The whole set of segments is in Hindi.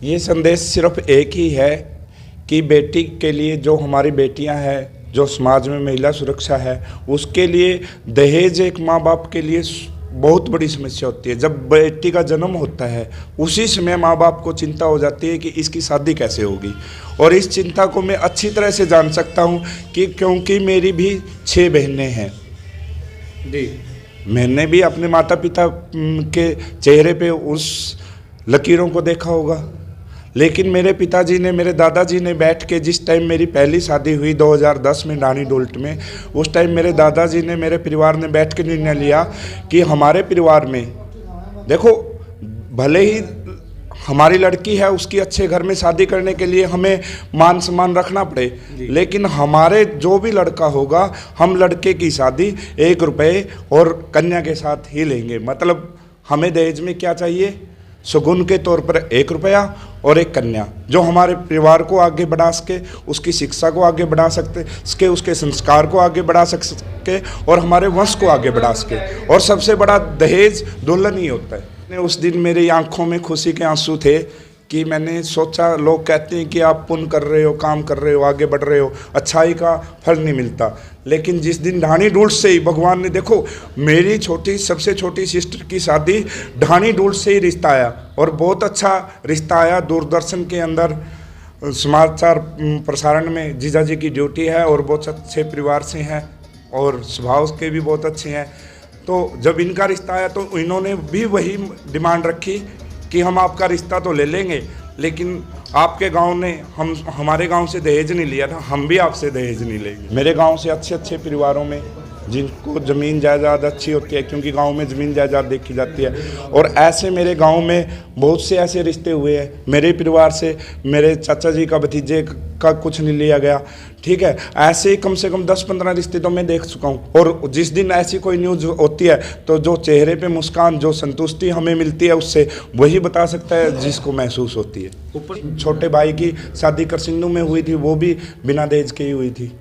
ये संदेश सिर्फ एक ही है कि बेटी के लिए, जो हमारी बेटियां हैं, जो समाज में महिला सुरक्षा है, उसके लिए दहेज एक माँ बाप के लिए बहुत बड़ी समस्या होती है। जब बेटी का जन्म होता है उसी समय माँ बाप को चिंता हो जाती है कि इसकी शादी कैसे होगी। और इस चिंता को मैं अच्छी तरह से जान सकता हूँ कि क्योंकि मेरी भी 6 बहनें हैं जी। मैंने भी अपने माता पिता के चेहरे पे उस लकीरों को देखा होगा, लेकिन मेरे पिताजी ने, मेरे दादाजी ने बैठ के, जिस टाइम मेरी पहली शादी हुई 2010 में डानी डोल्ट में, उस टाइम मेरे दादाजी ने, मेरे परिवार ने बैठ के निर्णय लिया कि हमारे परिवार में, देखो भले ही हमारी लड़की है, उसकी अच्छे घर में शादी करने के लिए हमें मान सम्मान रखना पड़े, लेकिन हमारे जो भी लड़का होगा, हम लड़के की शादी 1 रुपये और कन्या के साथ ही लेंगे। मतलब हमें दहेज में क्या चाहिए? सुगुन के तौर पर 1 रुपया और 1 कन्या, जो हमारे परिवार को आगे बढ़ा सके, उसकी शिक्षा को आगे बढ़ा सके, उसके संस्कार को आगे बढ़ा सके और हमारे वंश को आगे बढ़ा सके। और सबसे बड़ा दहेज दुल्हन ही होता है। उस दिन मेरी आंखों में खुशी के आंसू थे कि मैंने सोचा, लोग कहते हैं कि आप पुण्य कर रहे हो, काम कर रहे हो, आगे बढ़ रहे हो, अच्छाई का फल नहीं मिलता, लेकिन जिस दिन ढाणी डूल्ट से ही भगवान ने, देखो मेरी सबसे छोटी सिस्टर की शादी ढाणी डूल्ट से ही रिश्ता आया और बहुत अच्छा रिश्ता आया। दूरदर्शन के अंदर समाचार प्रसारण में जीजा जी की ड्यूटी है और बहुत अच्छे परिवार से हैं और स्वभाव के भी बहुत अच्छे हैं। तो जब इनका रिश्ता आया तो इन्होंने भी वही डिमांड रखी कि हम आपका रिश्ता तो ले लेंगे, लेकिन आपके गांव ने हमारे गांव से दहेज नहीं लिया था, हम भी आपसे दहेज नहीं लेंगे। मेरे गांव से अच्छे अच्छे परिवारों में जिनको ज़मीन जायदाद अच्छी होती है, क्योंकि गांव में ज़मीन जायदाद देखी जाती है, और ऐसे मेरे गांव में बहुत से ऐसे रिश्ते हुए हैं। मेरे परिवार से मेरे चाचा जी का भतीजे का कुछ नहीं लिया गया, ठीक है। ऐसे ही कम से कम 10-15 रिश्ते तो मैं देख चुका हूँ। और जिस दिन ऐसी कोई न्यूज़ होती है तो जो चेहरे पे मुस्कान, जो संतुष्टि हमें मिलती है, उससे वही बता सकता है जिसको महसूस होती है। ऊपर छोटे भाई की शादी करसिंगनू में हुई थी, वो भी बिना दहेज के ही हुई थी।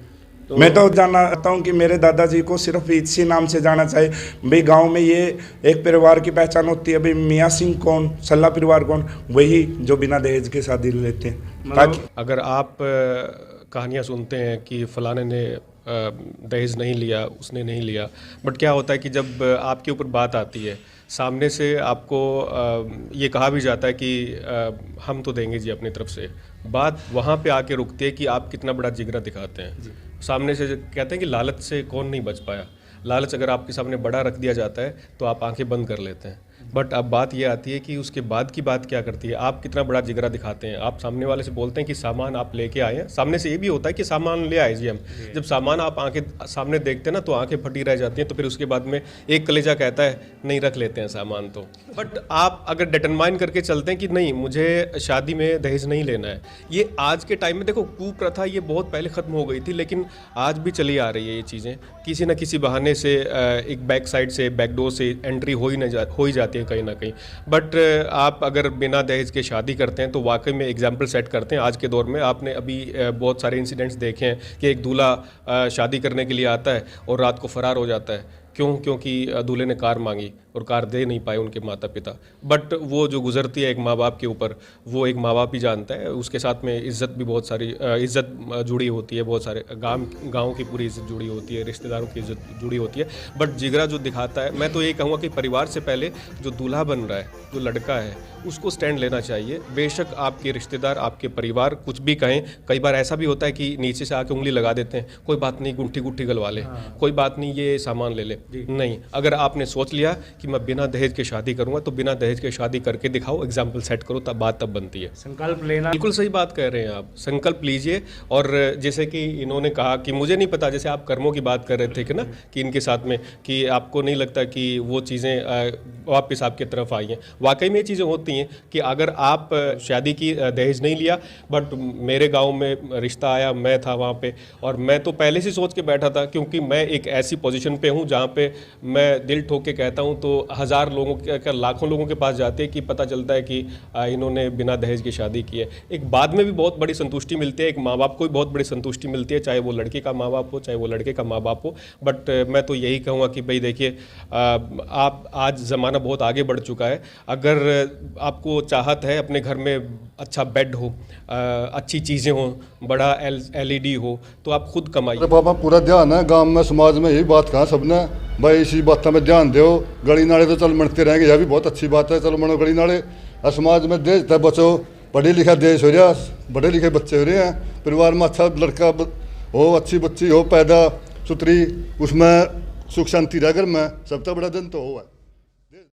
मैं तो जानना चाहता हूँ कि मेरे दादाजी को सिर्फ इसी नाम से जाना चाहिए, भाई गांव में ये एक परिवार की पहचान होती है, भाई मियाँ सिंह कौन, सल्ला परिवार कौन, वही जो बिना दहेज के शादी लेते हैं। ताकि अगर आप कहानियाँ सुनते हैं कि फलाने ने दहेज नहीं लिया, उसने नहीं लिया, बट क्या होता है कि जब आपके ऊपर बात आती है, सामने से आपको ये कहा भी जाता है कि हम तो देंगे जी अपनी तरफ से, बात वहाँ पे आके रुकती है कि आप कितना बड़ा जिगरा दिखाते हैं। सामने से कहते हैं कि लालच से कौन नहीं बच पाया। लालच अगर आपके सामने बड़ा रख दिया जाता है तो आप आंखें बंद कर लेते हैं। बट अब बात ये आती है कि उसके बाद की बात क्या करती है, आप कितना बड़ा जिगरा दिखाते हैं। आप सामने वाले से बोलते हैं कि सामान आप लेके आए हैं, सामने से ये भी होता है कि सामान ले आए जी हम। जब सामान आप आंखें सामने देखते हैं ना तो आंखें फटी रह जाती हैं, तो फिर उसके बाद में एक कलेजा कहता है नहीं रख लेते हैं सामान। तो बट आप अगर डिटरमाइन करके चलते हैं कि नहीं मुझे शादी में दहेज नहीं लेना है, ये आज के टाइम में देखो कुप्रथा ये बहुत पहले ख़त्म हो गई थी, लेकिन आज भी चली आ रही है ये चीज़ें। किसी न किसी बहाने से एक बैक साइड से, बैकडोर से एंट्री हो ही जाती है कहीं ना कहीं। बट आप अगर बिना दहेज के शादी करते हैं तो वाकई में एग्जाम्पल सेट करते हैं आज के दौर में। आपने अभी बहुत सारे इंसिडेंट्स देखे हैं कि एक दूल्हा शादी करने के लिए आता है और रात को फरार हो जाता है। क्यों? क्योंकि दूल्हे ने कार मांगी और कार दे नहीं पाए उनके माता पिता। बट वो जो गुजरती है एक माँ बाप के ऊपर, वो एक माँ बाप ही जानता है। उसके साथ में इज़्ज़त भी बहुत सारी इज़्ज़त जुड़ी होती है, बहुत सारे गांव की पूरी इज़्ज़त जुड़ी होती है, रिश्तेदारों की इज़्ज़त जुड़ी होती है। बट जिगरा जो दिखाता है, मैं तो ये कहूँगा कि परिवार से पहले जो दूल्हा बन रहा है, जो लड़का है, उसको स्टैंड लेना चाहिए। बेशक आपके रिश्तेदार, आपके परिवार कुछ भी कहें, कई बार ऐसा भी होता है कि नीचे से आके उंगली लगा देते हैं, कोई बात नहीं गुंठी गुंठी गलवा ले, कोई बात नहीं ये सामान ले ले। नहीं, अगर आपने सोच लिया कि मैं बिना दहेज के शादी करूंगा तो बिना दहेज के शादी करके दिखाओ, एग्जाम्पल सेट करो, तब बात तब बनती है। संकल्प लेना, बिल्कुल सही बात कह रहे हैं आप, संकल्प लीजिए। और जैसे कि इन्होंने कहा कि मुझे नहीं पता, जैसे आप कर्मों की बात कर रहे थे कि ना, कि इनके साथ में कि आपको नहीं लगता कि वो चीज़ें वापस आपकी तरफ आई हैं। वाकई में ये चीज़ें होती हैं कि अगर आप शादी की दहेज नहीं लिया, बट मेरे गाँव में रिश्ता आया, मैं था वहाँ पर, और मैं तो पहले से सोच के बैठा था, क्योंकि मैं एक ऐसी पोजीशन पे हूँ जहाँ पे मैं दिल ठोक के कहता हूँ तो हज़ार लोगों के लाखों लोगों के पास जाते हैं कि पता चलता है कि इन्होंने बिना दहेज की शादी की है। एक बाद में भी बहुत बड़ी संतुष्टि मिलती है, एक माँ बाप को भी बहुत बड़ी संतुष्टि मिलती है, चाहे वो लड़के का माँ बाप हो चाहे वो लड़के का माँ बाप हो। बट मैं तो यही कहूँगा कि भाई देखिए, आप आज ज़माना बहुत आगे बढ़ चुका है। अगर आपको चाहत है अपने घर में अच्छा बेड हो, अच्छी चीज़ें हो, बड़ा LED हो, तो आप खुद कमाइए। अरे बाबा पूरा ध्यान है गांव में समाज में, यही बात कहा सबने भाई इसी बात में ध्यान दो। गली नाले तो चल मरते रहेंगे, यह भी बहुत अच्छी बात है, चलो मनो गली नाले। और समाज में देश तक बचो, पढ़े लिखा देश हो रहा, पढ़े लिखे बच्चे हो रहे हैं, परिवार में अच्छा लड़का हो, अच्छी बच्ची हो पैदा सुथरी, उसमें सुख शांति रह घर में, सब तो बड़ा दिन तो हो है।